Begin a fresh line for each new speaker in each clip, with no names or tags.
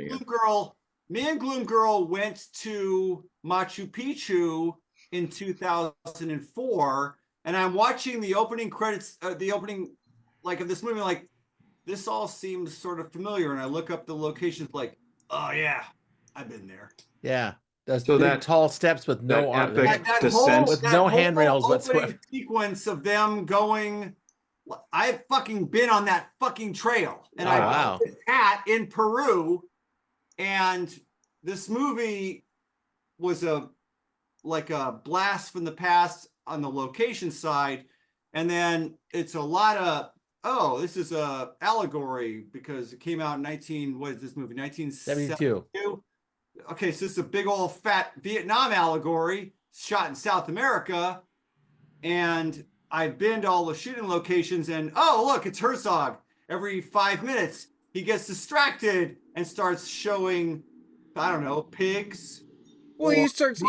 Gloom Girl, me and Gloom Girl went to Machu Picchu in 2004, and I'm watching the opening credits, the opening like of this movie, like this all seems sort of familiar, and I look up the locations, like, oh yeah, I've been there.
Yeah. Those
So
big,
that
tall steps with no
that epic
That
descent
with no handrails whatsoever.
Opening sequence of them going. I've fucking been on that fucking trail, and I bought this hat in Peru, and this movie was like a blast from the past on the location side, and then it's a lot of, oh, this is a allegory because it came out in what is this movie, 1972? Okay, so this is a big old fat Vietnam allegory shot in South America, and I've been to all the shooting locations, and oh, look, it's Herzog. Every 5 minutes, he gets distracted and starts showing, I don't know, pigs.
Well, he starts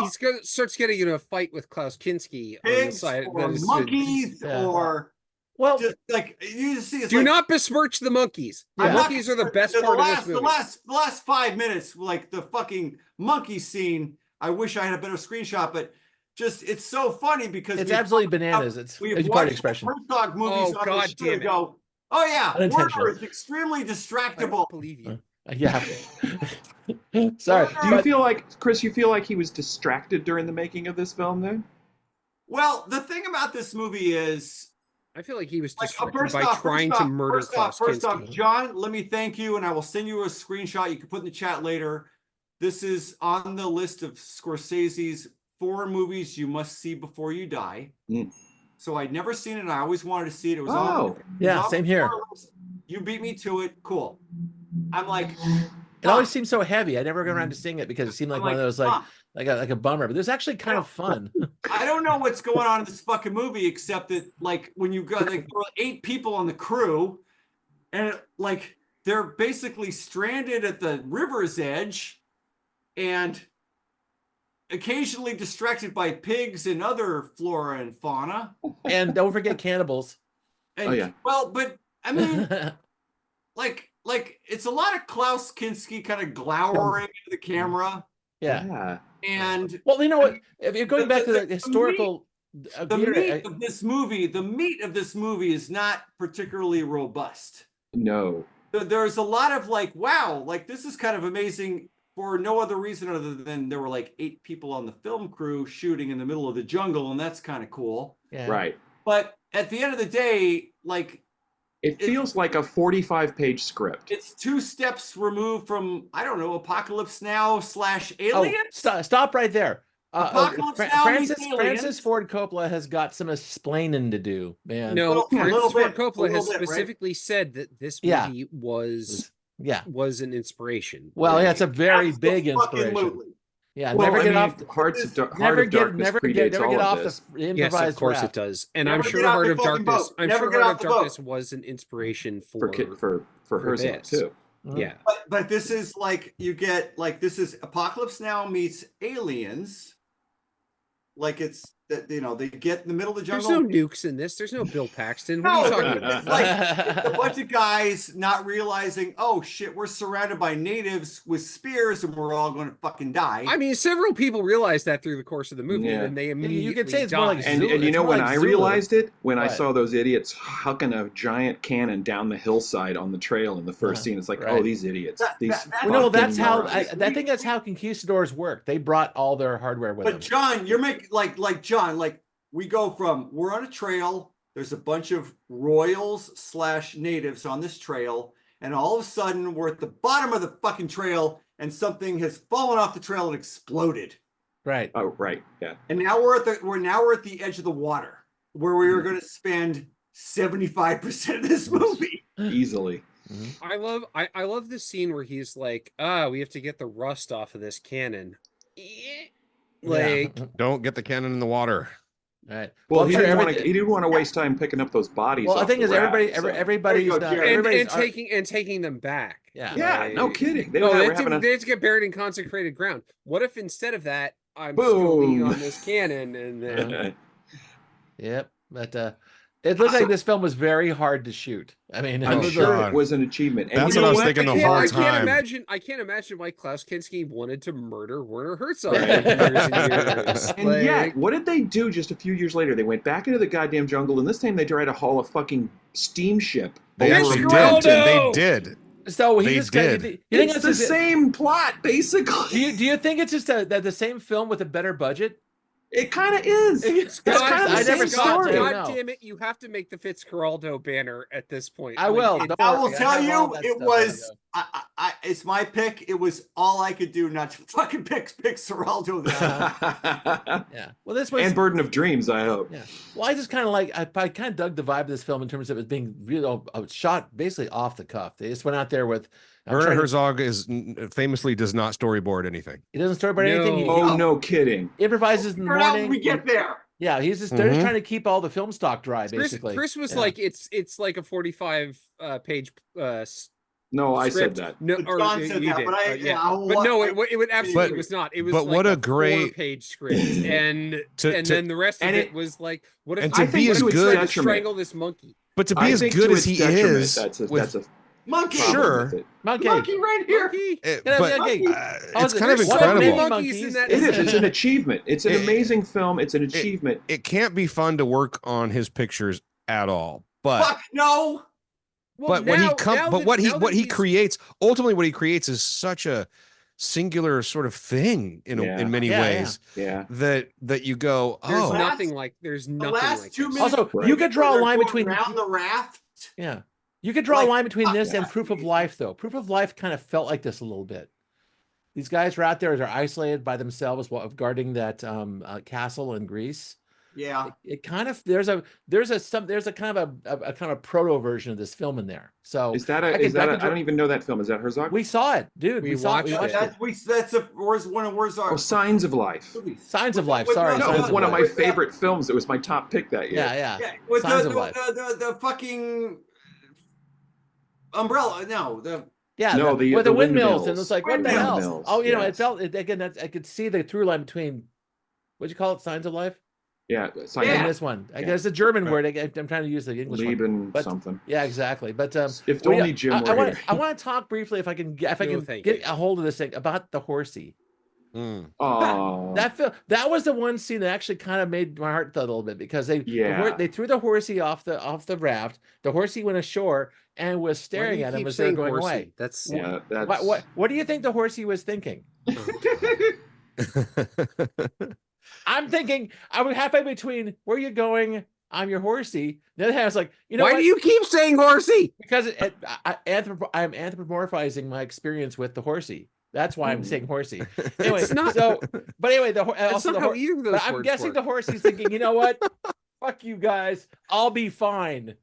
getting in a fight with Klaus Kinski on the side.
Or monkeys, or
well,
just like you see.
Do not besmirch the monkeys. The monkeys are the best part of this movie.
The last 5 minutes, like the fucking monkey scene. I wish I had a better screenshot, but just it's so funny because
it's absolutely bananas. It's part expression.
Herzog movies. Oh God damn it! Oh yeah, Werner is extremely distractible.
I believe you.
Yeah. Sorry.
Do you feel like, Chris, you feel like he was distracted during the making of this film then?
Well, the thing about this movie is,
I feel like he was distracted by trying to murder Klaus Kinski.
First off, John, let me thank you, and I will send you a screenshot you can put in the chat later. This is on the list of Scorsese's 4 movies you must see before you die. So I'd never seen it, and I always wanted to see it. It was on,
same here.
You beat me to it. Cool. I'm like,
it always seemed so heavy. I never got around to seeing it because it seemed like one of those like a bummer. But it was actually kind of fun.
I don't know what's going on in this fucking movie, except that like when you got like there were 8 people on the crew, and like they're basically stranded at the river's edge, and occasionally distracted by pigs and other flora and fauna.
And don't forget cannibals.
And, well, but I mean, like it's a lot of Klaus Kinski kind of glowering into the camera.
Yeah.
And
well, you know what? If you're going back to the historical,
the meat of this movie is not particularly robust.
No.
There's a lot of like, wow, like this is kind of amazing for no other reason other than there were like 8 people on the film crew shooting in the middle of the jungle, and that's kind of cool.
Yeah.
Right.
But at the end of the day, like
it feels like a 45-page script.
It's 2 steps removed from, I don't know, Apocalypse Now / Aliens.
Oh, stop right there.
Francis
Ford Coppola has got some explaining to do, man.
No, Francis Ford Coppola has specifically said that this movie was an inspiration.
Well, yeah, it's a very big inspiration. Yeah,
well,
never get off
the improvised. Yes, of course it does, and I'm sure Heart of Darkness. I'm sure Heart of Darkness was an inspiration for
Herzog too.
Yeah,
but this is like you get like this is Apocalypse Now meets Aliens. Like it's that, you know, they get in the middle of the jungle.
There's no nukes in this. There's no Bill Paxton. What are you talking about?
Like a bunch of guys not realizing, oh shit, we're surrounded by natives with spears and we're all going to fucking die.
I mean, several people realized that through the course of the movie, and they immediately
you could say it's more like
and you know when I realized it, when I saw those idiots hucking a giant cannon down the hillside on the trail in the first scene, it's like, oh, these idiots.
That's how I think that's how conquistadors work. They brought all their hardware with them.
But John, you're making like John, like we go from we're on a trail, there's a bunch of royals / natives on this trail, and all of a sudden we're at the bottom of the fucking trail and something has fallen off the trail and exploded.
Right.
Oh, right. Yeah.
And now we're at the edge of the water where we were going to spend 75% of this movie
easily.
I love this scene where he's like, we have to get the rust off of this cannon. Like,
don't get the cannon in the water.
Right.
Well, he didn't want to waste time picking up those bodies.
Well, the thing is, everybody's
taking them back.
Yeah. Yeah. No kidding.
They have to get buried in consecrated ground. What if instead of that, I'm still leaning on this cannon and then?
Yep. But It looks like this film was very hard to shoot. I mean,
I'm sure it was an achievement.
That's what I was thinking the whole time.
I can't imagine why Klaus Kinski wanted to murder Werner Herzog for years and years.
And yet, what did they do just a few years later? They went back into the goddamn jungle, and this time they tried to haul a fucking steamship.
They actually did. They did.
So he just did.
It's the same plot, basically.
Do you think it's just that the same film with a better budget?
It kind of is. It's kind of the same story.
God damn it! You have to make the Fitzcarraldo banner at this point.
I will.
I will tell you, it was. It's my pick. It was all I could do not to fucking pick Fitzcarraldo.
Yeah. Well, this was
and Burden of Dreams. I hope.
Yeah. Well, I just kind of I kind of dug the vibe of this film in terms of it being really shot basically off the cuff. They just went out there with.
Werner Herzog famously does not storyboard anything.
He doesn't storyboard anything.
No kidding.
Improvises in the morning.
We get there.
Yeah, he's just they're just trying to keep all the film stock dry, basically.
Chris was like, it's like a 45 page.
No, I said that.
No, or
John said that, but
no, it absolutely was not. It was
but
like
what
a
great
4-page script, and then the rest of it was like, what if
and to be as good
to strangle this monkey?
But to be as good as he is,
that's a
monkey.
Sure,
monkey right here.
It's kind of incredible.
It is. It's an achievement. It's an amazing film. It's an achievement.
It can't be fun to work on his pictures at all. But
fuck no.
But what he creates, ultimately what he creates is such a singular sort of thing in many ways.
Yeah.
That you go,
there's nothing like
the last 2 minutes.
Also, you could draw a line between
around the raft.
Yeah. You could draw a line between this and Proof of Life, though. Proof of Life kind of felt like this a little bit. These guys are out there; they're isolated by themselves while guarding that castle in Greece.
Yeah,
it kind of there's a kind of a proto version of this film in there. So
is that I don't even know that film. Is that Herzog?
We saw it, dude. We watched
it. That's one of our
Signs of Life.
Signs of Life. Sorry,
no, it's one of my favorite films. It was my top pick that year.
Yeah.
With the fucking umbrella.
With the windmills, and it's like, what the hell? Oh,
it
felt again. I could see the through line between what'd you call it? Signs of Life.
Yeah,
this one. I guess it's a German word. I'm trying to use the English
one.
But,
something.
Yeah, exactly. But
if only Jim were here.
I want to talk briefly, if I can get a hold of this thing about the horsey.
Oh,
that was the one scene that actually kind of made my heart thud a little bit, because they threw the horsey off the raft. The horsey went ashore and was staring at him as they're going away.
That's
what do you think the horsey was thinking? I'm thinking I was halfway between where are you going? I'm your horsey. The other hand, I was like,
why do you keep saying horsey?
Because I'm anthropomorphizing my experience with the horsey. That's why I'm saying horsey. Anyway,
it's not.
But anyway, I'm guessing
work.
The horsey's thinking, you know what? Fuck you guys. I'll be fine.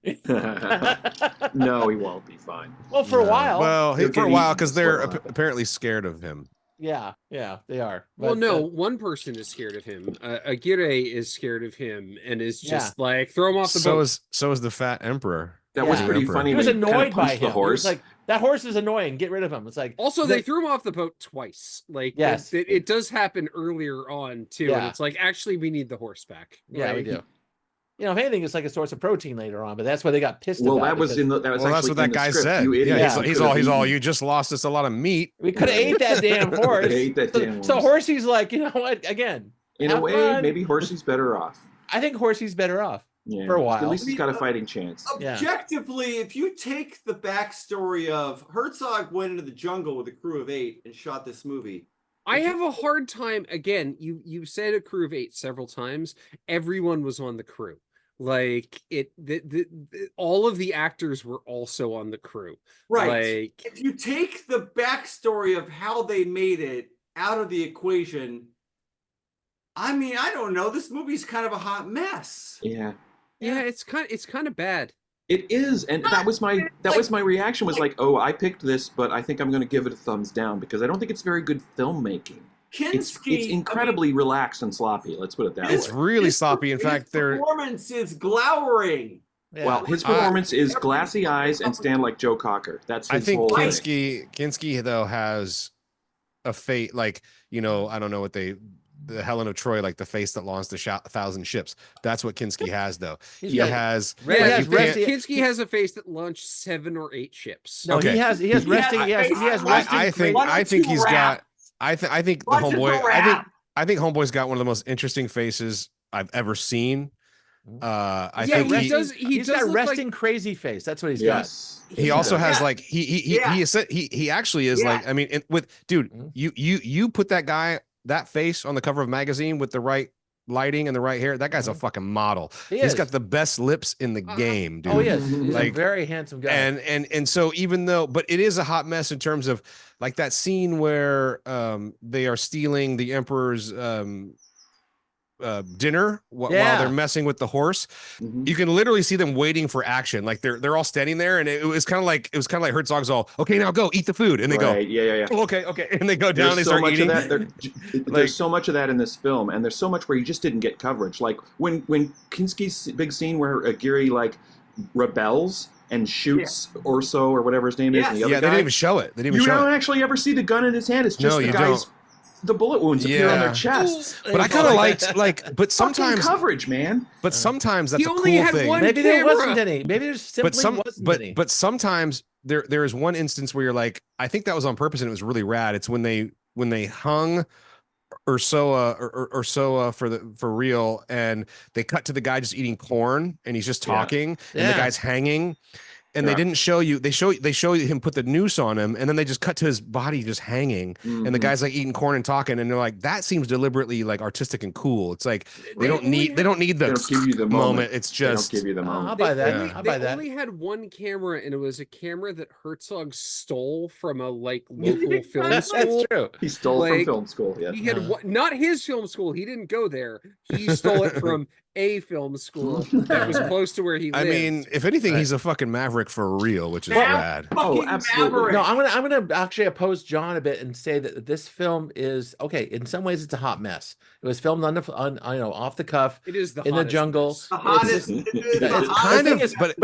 No, he won't be fine.
Well, for a while.
Well, for a while, because they're apparently scared of him.
Yeah, they are.
Well, no, one person is scared of him. Aguirre is scared of him and is just like, throw him off the boat.
So is the fat emperor.
That was pretty funny.
He was annoyed by him.
The horse.
He was like, that horse is annoying. Get rid of him. It's like
also they threw him off the boat twice. Like it does happen earlier on too. And it's like, actually, we need the horse back.
Yeah, we do. If anything, it's like a source of protein later on, but that's why they got pissed.
Well,
about
that's what that
guy said. He's all. You just lost us a lot of meat.
We could have ate that damn horse. So Horsey's like, you know what? Again,
in a way, maybe Horsey's better off.
I think Horsey's better off for a while.
At least he's got a fighting chance.
Objectively, if you take the backstory of Herzog went into the jungle with a crew of 8 and shot this movie.
I have a hard time. Again, you said a crew of 8 several times. Everyone was on the crew. Like all of the actors were also on the crew.
Right.
Like,
if you take the backstory of how they made it out of the equation, I mean, I don't know. This movie's kind of a hot mess.
Yeah.
Yeah, it's kind of bad.
It is, and that was my reaction. Was like, oh, I picked this, but I think I'm going to give it a thumbs down because I don't think it's very good filmmaking. It's incredibly relaxed and sloppy. Let's put it that way.
It's really sloppy. In fact, their
performance is glowering.
Yeah. Well, his performance is glassy eyes and stand like Joe Cocker. That's his whole
Kinski though has a fate, like, I don't know what the Helen of Troy, like the face that launched 1,000 ships. That's what Kinski has, though.
Kinski has a face that launched 7 or 8 ships.
No, he has resting.
I think he's got. I think the homeboy. I think homeboy's got one of the most interesting faces I've ever seen. I think
he's got resting crazy face. That's what he's got.
He also has like he actually is like, I mean, you put that face on the cover of a magazine with the right lighting and the right hair. That guy's a fucking model. He's got the best lips in the game, dude.
Oh yes, he's like, a very handsome guy.
And so even though, but it is a hot mess in terms of like that scene where they are stealing the Emperor's dinner while they're messing with the horse. You can literally see them waiting for action. Like they're all standing there, and it was kind of like Herzog's all, okay, now go eat the food, and they go, oh, okay, and they go down. There's and they start eating.
There's so much of that in this film, and there's so much where you just didn't get coverage. Like when Kinski's big scene where Aguirre like rebels and shoots Orso or whatever his name is. And the other guy,
they didn't even show it.
You don't actually ever see the gun in his hand. It's just the guy's. The bullet wounds appear on their chests.
But I kind of liked, but sometimes
coverage, man.
But sometimes that's
he
a cool
only had
thing.
One
Maybe
camera.
there wasn't any. Maybe there simply wasn't any.
But sometimes there is one instance where you're like, I think that was on purpose and it was really rad. It's when they hung Ursoa for real, and they cut to the guy just eating corn and he's just talking and the guy's hanging. And they didn't show you. They show him put the noose on him, and then they just cut to his body just hanging, and the guy's like eating corn and talking, and they're like, that seems deliberately like artistic and cool. It's like they don't need the moment. It's just
they don't give you the moment.
I'll buy that.
They only had one camera, and it was a camera that Herzog stole from a local film school.
That's true.
He stole from film school. Yeah,
he had not his film school. He didn't go there. He stole it from a film school that was close to where he lived.
I mean, if anything, he's a fucking maverick for real, which is rad.
Oh, absolutely.
No, I'm gonna actually oppose John a bit and say that this film is okay. In some ways, it's a hot mess. It was filmed off the cuff.
It is
in the jungle.
Mess. The hottest.
But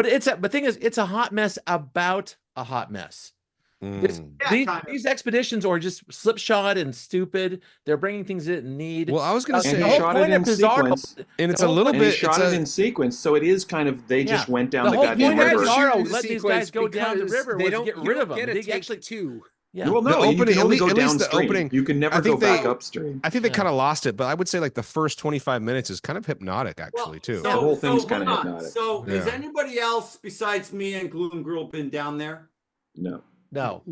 the thing is, it's a hot mess about a hot mess. These expeditions are just slipshod and stupid. They're bringing things it didn't need.
Well, I was going to say,
he shot it in sequence,
and it's a little bit.
He shot it in sequence, so it is kind of they just went down the goddamn river.
Let these guys go down the river. They don't get rid of them. They actually
two.
Yeah.
Well, no,
you can only go
downstream.
The opening.
You can never go back upstream.
I think they kind of lost it, but I would say like the first 25 minutes is kind of hypnotic, actually, too.
The whole thing's kind of hypnotic.
So, has anybody else besides me and Gloom Girl been down there?
No.
No.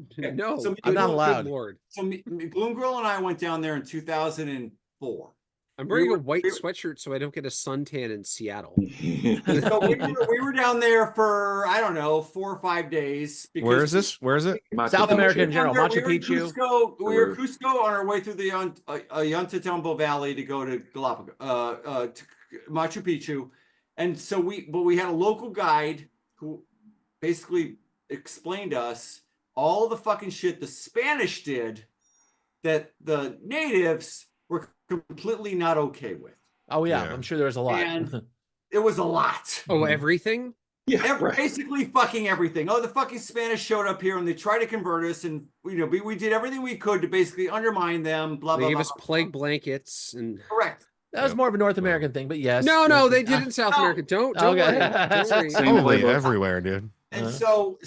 So
I'm not allowed.
So Gloom Girl and I went down there in 2004.
I'm wearing a white sweatshirt so I don't get a suntan in Seattle.
So we were down there for, I don't know, 4 or 5 days.
Where is this? Where is it?
South America in general. Machu Picchu.
We were in Cusco on our way through the Ollantaytambo Valley to go to Galapagos, to Machu Picchu. And so we had a local guide who basically explained to us all the fucking shit the Spanish did that the natives were completely not okay with.
Oh yeah, I'm sure there was a lot.
And it was a lot.
Oh, everything?
Yeah, basically fucking everything. Oh, the fucking Spanish showed up here and they tried to convert us, and we did everything we could to basically undermine them. Blah blah.
They gave
blah,
us plague blankets and
correct.
That was more of a North American thing, but yes.
No, they did in South America. Don't worry.
Totally everywhere, dude.
And so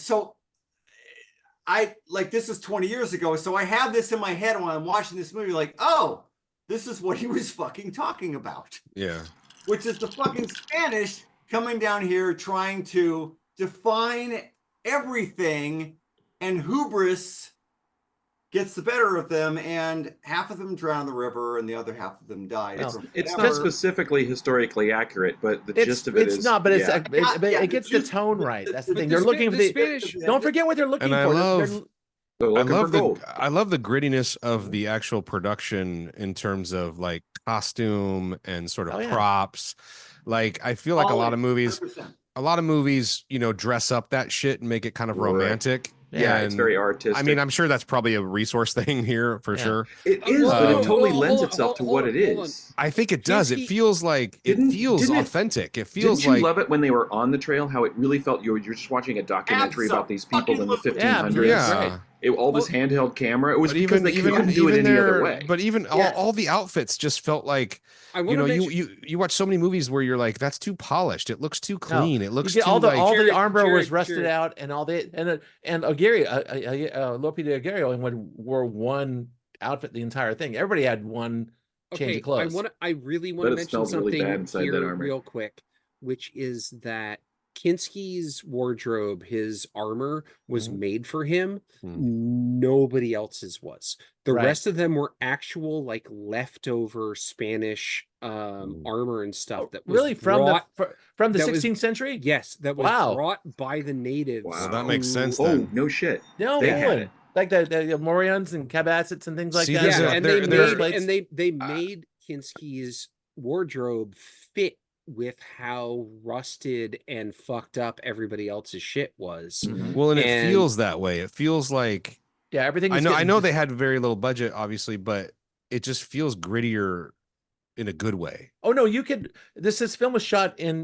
I this is 20 years ago, so I have this in my head when I'm watching this movie, like, oh, this is what he was fucking talking about.
Yeah.
Which is the fucking Spanish coming down here trying to define everything, and hubris gets the better of them, and half of them drown in the river and the other half of them die.
It's not specifically historically accurate, but the gist of it is...
It's not, but it gets the tone right. That's the thing. They're looking for the Spanish. Don't forget what they're looking for.
I love the grittiness of the actual production in terms of like costume and sort of props. Like I feel like a lot of movies, dress up that shit and make it kind of romantic.
Yeah, it's very artistic.
I mean, I'm sure that's probably a resource thing here for sure.
It is, but it totally lends itself to what it is.
I think it does. It feels like authentic. It feels
didn't you love it when they were on the trail? How it really felt you're just watching a documentary about these people in the 1500s.
Yeah.
All this handheld camera. It was because they couldn't do it any other way.
But even all the outfits just felt like, you watch so many movies where you're like, that's too polished. It looks too clean. It looks too
all the armor was rusted out, and all the and Aguirre, Lope de Aguirre wore one outfit the entire thing. Everybody had one change of clothes.
I really want to mention something here real quick, which is that Kinski's wardrobe, his armor was made for him. Nobody else's was. The rest of them were actual like leftover Spanish armor and stuff that was
really from the 16th century.
Yes, that was brought by the natives.
Wow, that makes sense.
Oh, no shit.
No, they had it. Like the Morions and Cabassets and things like that.
Yeah, and they made Kinski's wardrobe fit with how rusted and fucked up everybody else's shit was.
Well, and it feels that way. It feels like
everything.
I know they had very little budget, obviously, but it just feels grittier in a good way.
Oh no, you could. This film was shot in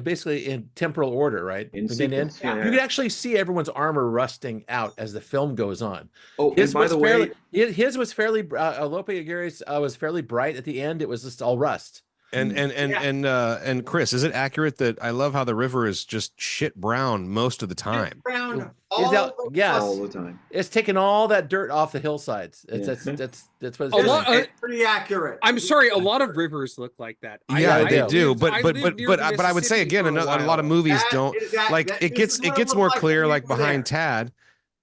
basically in temporal order, right?
In sequence,
you could actually see everyone's armor rusting out as the film goes on.
Oh, and by the way,
his was fairly Lope Aguirre's was fairly bright at the end. It was just all rust.
And Chris, is it accurate that I love how the river is just shit brown most of the time?
Brown
all the time.
It's taking all that dirt off the hillsides. That's what
it's pretty accurate.
I'm sorry, a lot of rivers look like that.
They do, but I would say again, a lot of movies don't like it gets more clear like behind Tad.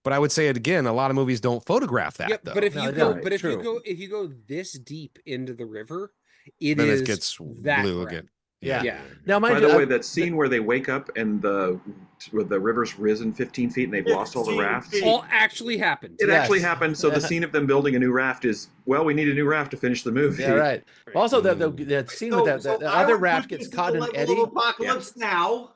But I would say it again, a lot of movies don't photograph that. Though.
But if you go this deep into the river, it gets blue again.
Yeah.
Now, by the way, that scene where they wake up and the river's risen 15 feet and they've lost all the rafts.
All actually happened.
It actually happened. So the scene of them building a new raft is, we need a new raft to finish the movie.
Yeah, right. Also, the scene with the other raft gets caught in an eddy.
Apocalypse Now.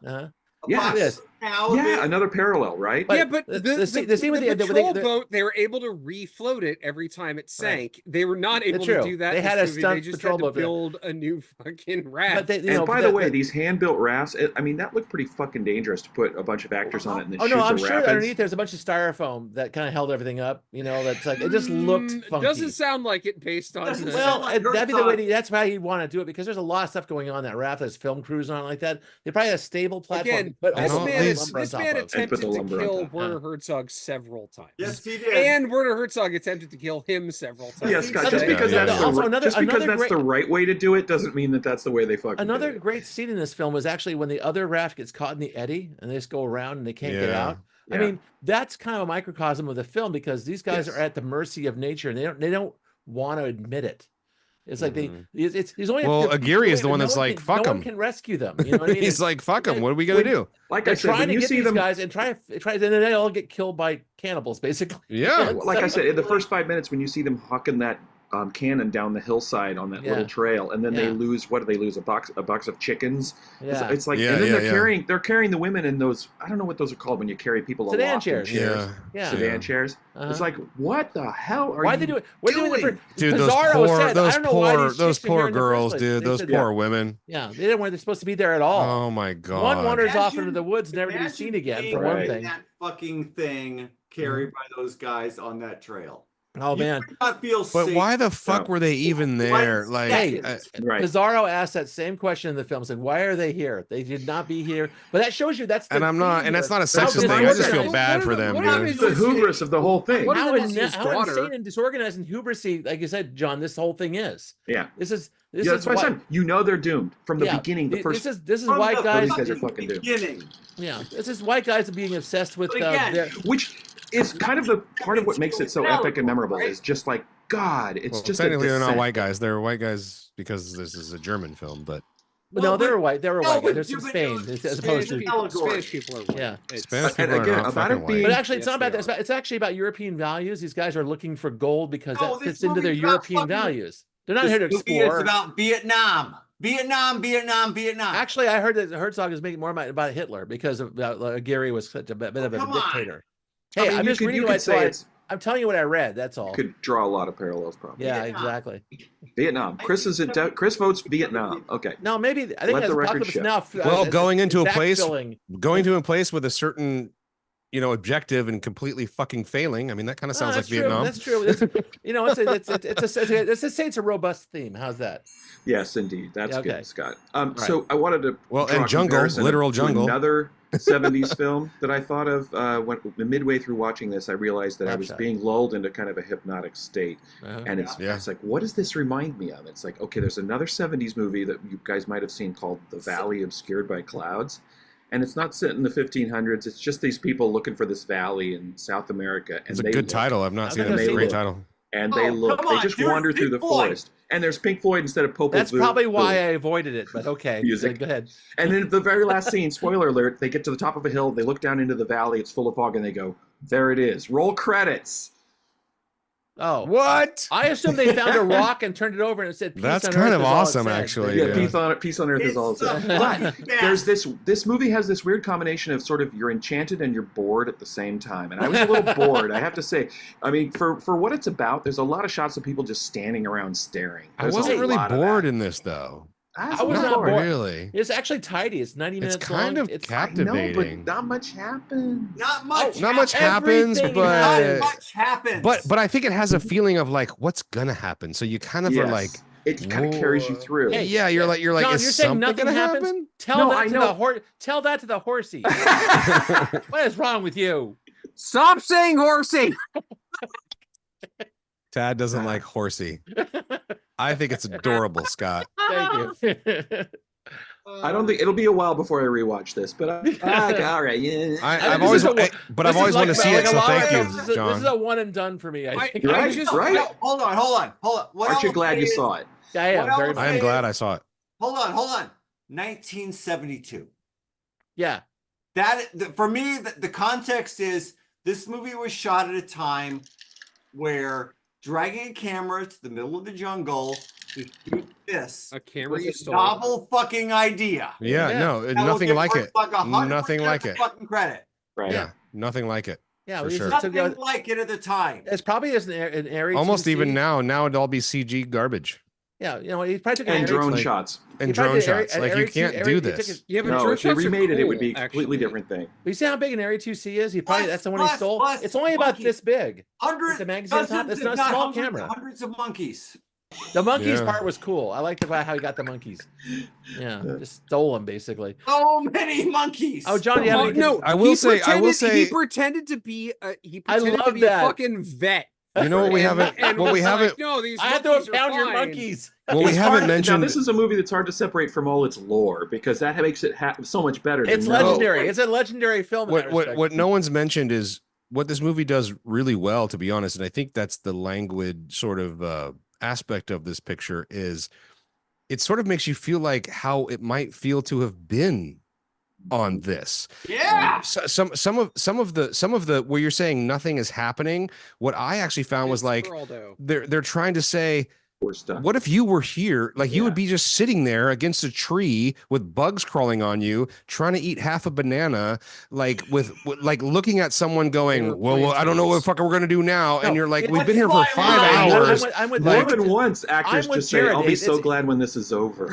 Yes. Another parallel, right?
But the scene with the patrol boat, they were able to refloat it every time it sank. Right. They were not able to do that.
They had a stunt
They just
patrol
had to build a new fucking raft.
And by the way, these hand-built rafts, I mean, that looked pretty fucking dangerous to put a bunch of actors on it and then shoot
I'm
the
sure
rapids.
underneath there's a bunch of styrofoam that kind of held everything up. That's like it just looked funky.
Doesn't sound like it based on.
That'd be the way. That's why he'd want to do it because there's a lot of stuff going on that raft. There's film crews on it like that. They probably had a stable platform.
Again, but this man attempted to kill Werner Herzog several times.
Yes, he did.
And Werner Herzog attempted to kill him several times.
Yeah, Scott, just because that's the right way to do it doesn't mean that that's the way they fucking
Another great scene in this film was actually when the other raft gets caught in the eddy and they just go around and they can't get out. I mean, that's kind of a microcosm of the film because these guys are at the mercy of nature and they don't want to admit it. It's like he's only.
Well, Aguirre is the one that's like, fuck them.
No one can rescue them. You know what I mean?
He's like, fuck them. What are we gonna do?
Like I said, when you see them,
guys and try, and then they all get killed by cannibals, basically.
Yeah.
Like I said, in the first 5 minutes, when you see them hawking that cannon down the hillside on that little trail, and then they lose. What do they lose? A box of chickens.
Yeah.
It's like, and then they're carrying the women in those. I don't know what those are called when you carry people
sedan chairs.
Sedan chairs. It's like, what the hell are
Why
you
they do it? What are they doing?
Dude, those poor girls, dude. Those poor women.
Yeah, they didn't want. They're supposed to be there at all.
Oh my god.
One wanders off into the woods, never to be seen again. For one thing,
that fucking thing carried by those guys on that trail.
Oh man!
But
why the fuck were they even there? Like,
Pizarro asked that same question in the film. Said, "Why are they here? They did not be here." But that shows you that's.
And I'm not, and that's not a sexist thing. I just feel bad for them.
It's the hubris of the whole thing.
How insane and disorganized and hubrisy, like you said, John, this whole thing is.
Yeah.
This is
that's why I said, they're doomed from the beginning. The first.
This is white guys.
These guys are fucking doomed.
Yeah, this is white guys being obsessed with
which is kind of the part of what makes it so epic and memorable. Is just like God. It's just
technically they're not white guys. They're white guys because this is a German film, but.
No, they were white. They were white guys. They're from Spain, as opposed to
Spanish people are white.
Yeah,
Spanish people are not fucking white.
But actually, it's not about that. It's actually about European values. These guys are looking for gold because that fits into their European values. They're not here to explore.
It's about Vietnam.
Actually, I heard that Herzog is making more about Hitler because of Aguirre was such a bit of a dictator. Hey, I'm just reading what I'm telling you what I read. That's all.
Could draw a lot of parallels, probably.
Yeah, exactly.
Vietnam. Chris votes Vietnam. Okay.
No, maybe I think
Let the record show.
Now.
Well, going to a place with a certain objective and completely fucking failing. I mean, that kind of sounds like Vietnam.
That's true. It's a robust theme. How's that?
Yes, indeed. That's good, Scott.
Right.
So I wanted to
and jungle, literal jungle.
Another 70s film that I thought of when midway through watching this, I realized that I was being lulled into kind of a hypnotic state. And it's like, what does this remind me of? It's like, okay, there's another 70s movie that you guys might have seen called The Valley Obscured by Clouds. And it's not set in the 1500s. It's just these people looking for this valley in South America. And
it's a good title. I've not seen it. It's a great title.
And they just wander through the forest. And there's Pink Floyd instead of Popol Vuh.
That's probably why I avoided it, but okay.
Music.
Go ahead.
And then the very last scene, spoiler alert, they get to the top of a hill, they look down into the valley, it's full of fog, and they go, there it is. Roll credits.
Oh.
What?
I assume they found a rock and turned it over and it said peace
That's
on
kind
earth
of awesome, actually.
Yeah, peace on earth is all it says. But there's this movie has this weird combination of sort of you're enchanted and you're bored at the same time. And I was a little bored, I have to say. I mean, for what it's about, there's a lot of shots of people just standing around staring.
I wasn't really bored in this, though.
I was not bored.
Really.
It's actually tidy. It's 90 minutes
long. It's captivating.
No, but not much happens.
Not much.
Not much happens, but
not much happens.
But I think it has a feeling of like what's gonna happen. So you kind of are like,
it kind of carries you through.
Hey,
yeah, you're like,
John,
is
you're saying nothing
gonna
happens?
happen?
Tell that to the horsey. What is wrong with you?
Stop saying horsey.
Tad doesn't like horsey. I think it's adorable, Scott.
Thank you.
I don't think it'll be a while before I rewatch this, but all right, yeah.
I've always wanted to see it, so thank you, John.
This is a one and done for me. I think.
Right?
Hold on.
Aren't you glad you saw it?
I am very.
I am glad I saw it.
Hold on. 1972.
Yeah.
For me, the context is this movie was shot at a time where dragging a camera to the middle of the jungle to shoot this was a novel fucking idea.
Yeah, no, nothing like it. Nothing like it.
Fucking credit.
Right. Yeah, nothing like it.
Yeah,
for sure.
Nothing like it at the time.
It's probably an area.
Almost even now. Now it'd all be CG garbage.
Yeah, he probably took
drone shots.
And drone shots. Like you can't do this.
No, if they remade it, it would be a completely different thing.
But you see how big an Area 2C is? That's the one he stole. It's only about this big.
Hundreds.
The magazine top. It's not a small camera.
Hundreds of monkeys.
The monkeys part was cool. I liked how he got the monkeys. Yeah, just stole them basically.
So many monkeys.
Oh, John, you have
no.
I will say.
He pretended to be a fucking vet.
You know what we haven't? What we haven't?
No, these.
I have to pound your monkeys.
Well, we haven't mentioned.
Now, this is a movie that's hard to separate from all its lore because that makes it so much better.
It's legendary. It's a legendary film.
What no one's mentioned is what this movie does really well, to be honest, and I think that's the languid sort of aspect of this picture is it sort of makes you feel like how it might feel to have been on this.
Yeah.
Some of the where you're saying nothing is happening. What I actually found was like they're trying to say, what if you were here? Like you would be just sitting there against a tree with bugs crawling on you, trying to eat half a banana, like with like looking at someone going, well, I don't know what the fuck we're gonna do now. And you're like, we've been here for 5 hours.
I'm with more than once actors just say, I'll be so glad when this is over.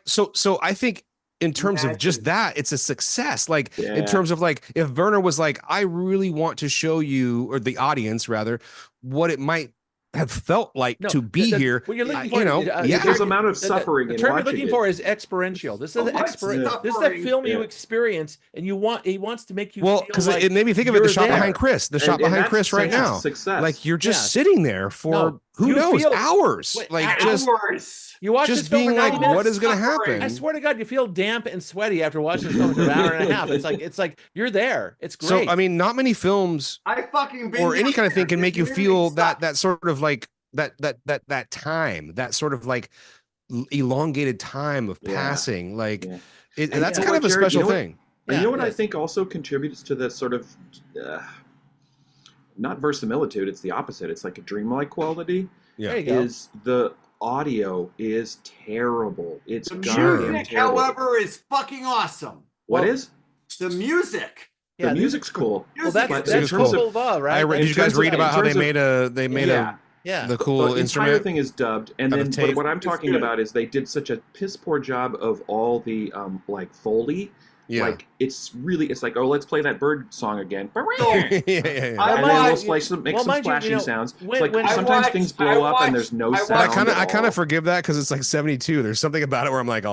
So I think in terms of just that, it's a success. Like in terms of like, if Werner was like, I really want to show you, or the audience rather, what it might have felt like to be here.
What you're looking for,
there's amount of suffering.
The term you're looking for is experiential. This is this is a film you experience, and he wants to make you.
Well, because it made me think of it. The shot behind Chris. The shot behind Chris right now.
Success.
Like you're just sitting there for who knows hours. Like just.
You watch
just being like, what is going to happen?
I swear to God, you feel damp and sweaty after watching this film for an hour and a half. It's like you're there. It's great.
So I mean, not many films or any kind of thing can make you feel that sort of like that time, that sort of like elongated time of passing. Like that's kind of a special thing.
And you know what I think also contributes to that sort of not verisimilitude. It's the opposite. It's like a dreamlike quality.
Yeah,
is the audio is terrible. It's
the music, however, is fucking awesome.
What is?
The music.
The music's cool.
Well, that's cool, right?
Did you guys read about how they made the cool
the
instrument?
entire thing is dubbed, and then but what I'm talking about is they did such a piss poor job of all the like Foley. Like it's like, oh, let's play that bird song again.
Yeah.
And then we'll make some splashing sounds. It's like sometimes things blow up and there's no sound.
I kind of forgive that because it's like 72. There's something about it where I'm like,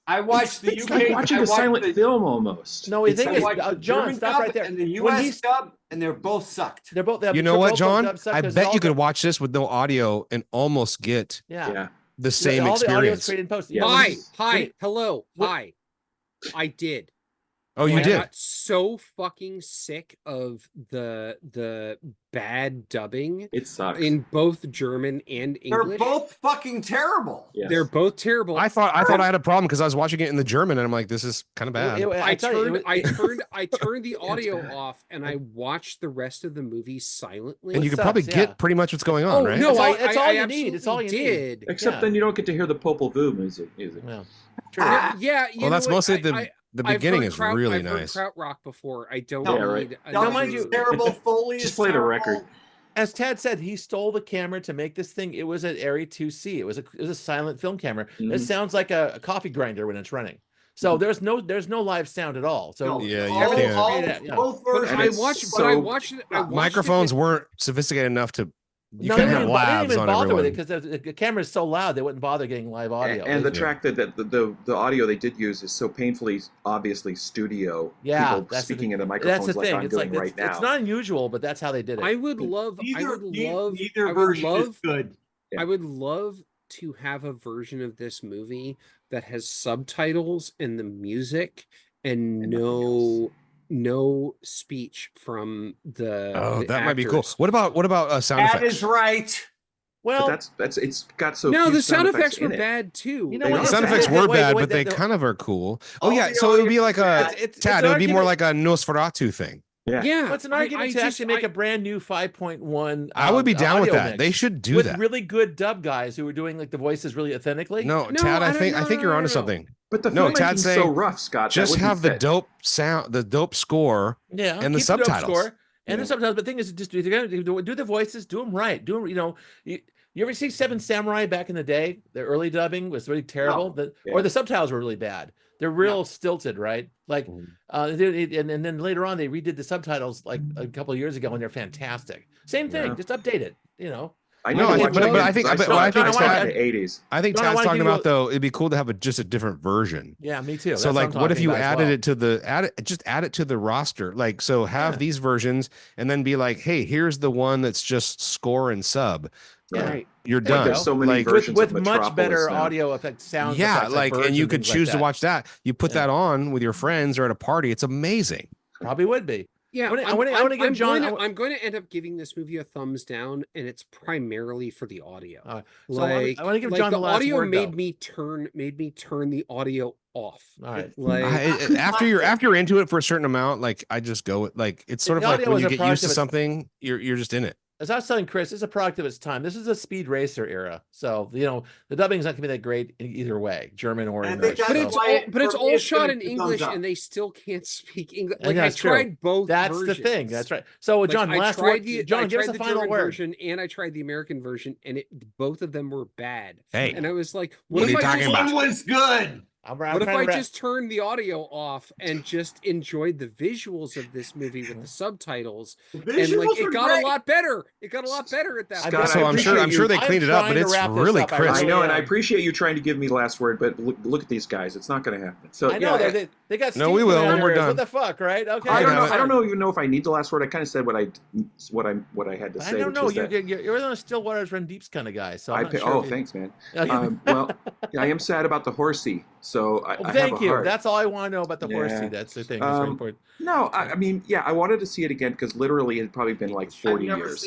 I watched the UK.
It's like watching a silent film almost.
No, the thing is, John, stop right there.
And the US dub, and they're both sucked.
They're both.
You know what, John? I bet you could watch this with no audio and almost get the same experience.
Hi, hello, hi. I did.
Oh, you did?
I got so fucking sick of the bad dubbing.
It sucks.
In both German and English.
They're both fucking terrible.
Yes. They're both terrible.
I thought I had a problem because I was watching it in the German and I'm like, this is kind of bad.
I turned the audio off and I watched the rest of the movie silently.
And you could probably get pretty much what's going on, right?
No,
it's all you need. It's all you need.
Except then you don't get to hear the Popol Vuh music.
Well,
well,
that's mostly the beginning is really nice.
I've heard krautrock before. I don't need.
No, mind you, terrible Foley.
Just play the record.
As Tad said, he stole the camera to make this thing. It was an Arri 2C. It was a silent film camera. It sounds like a coffee grinder when it's running. So there's no live sound at all. So
I watched it.
Microphones weren't sophisticated enough to.
They didn't even bother with it because the camera is so loud they wouldn't bother getting live audio.
And the track that the audio they did use is so painfully obviously studio.
Yeah,
people speaking into microphones
that's the thing.
I'm doing right now.
It's not unusual, but that's how they did it.
Neither version is good.
I would love to have a version of this movie that has subtitles and the music and no speech from the
that
actors.
might be cool. What about sound effects?
That is right.
Well, but that's it's got so
no,
few
the sound effects were
in it.
bad too.
You know what?
The sound effects were bad, but they kind of are cool. Oh yeah, so it would be like Tad. It would be more like a Nosferatu thing.
Yeah.
What's an argument to actually make a brand new 5.1?
I would be down with that. They should do that
with really good dub guys who were doing like the voices really authentically.
No, Tad, I think you're onto something.
But the filmmaking's so rough, Scott.
Just have the dope sound, the dope score, and the subtitles.
The subtitles. But the thing is, just if you're gonna do the voices, do them right. Do them, you ever see Seven Samurai back in the day? The early dubbing was really terrible, or the subtitles were really bad. They're real stilted, right? Like, and then later on they redid the subtitles like a couple of years ago, and they're fantastic. Same thing, just update it.
I know, but I think
the 80s.
I think Tad's talking about though. It'd be cool to have just a different version.
Yeah, me too.
So like, what if you added it to add it to the roster? Like, so have these versions, and then be like, hey, here's the one that's just score and sub.
Yeah, right.
You're done.
There's so many versions
with much better audio effects, sound.
Yeah, and you could choose to watch that. You put that on with your friends or at a party. It's amazing.
Probably would be.
Yeah,
I want to give John.
I'm going to end up giving this movie a thumbs down, and it's primarily for the audio.
I want to give John the last
audio
word,
made me turn the audio off.
All right.
After you're into it for a certain amount, like I just go like it's sort of like when you get used to something, you're just in it.
As I was telling Chris, it's a product of its time. This is a speed racer era, so the dubbing is not going to be that great in either way, German or English.
But it's all shot in English, and they still can't speak English. Like I tried both.
That's
versions.
the thing. That's right. So John, last word. John, give us a final word.
Version, and I tried the American version, and both of them were bad.
Hey,
and I was like,
"What are you talking about?"
One was good.
What if I just turned the audio off and just enjoyed the visuals of this movie with the subtitles? And like it got a lot better. It got a lot better at that.
Scott, so I'm sure they cleaned it up, but it's really crisp.
I know, and I appreciate you trying to give me the last word, but look at these guys. It's not going to happen. So
I know they got.
No, we will when we're done.
What the fuck, right? Okay.
I don't even know if I need the last word. I kind of said what I had to say.
I don't know. You're the Stillwater's Run Deeps kind of guy. So
thanks, man. Well, I am sad about the horsey. So
thank you. That's all I want to know about the horsey. That's the thing. That's very important.
No, I mean, I wanted to see it again because literally it had probably been like 40 years.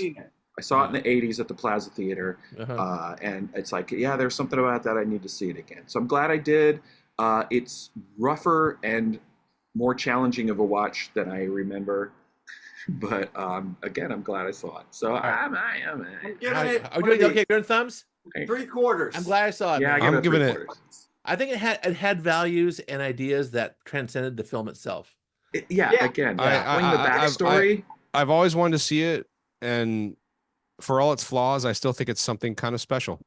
I saw it in the 80s at the Plaza Theater, and it's like, there's something about that. I need to see it again. So I'm glad I did. It's rougher and more challenging of a watch than I remember. But again, I'm glad I saw it. So I'm
giving it.
Are we doing okay? Good thumbs.
3/4.
I'm glad I saw it.
Yeah,
I'm giving it.
I think it had values and ideas that transcended the film itself.
Again, playing the backstory.
I've always wanted to see it, and for all its flaws, I still think it's something kind of special.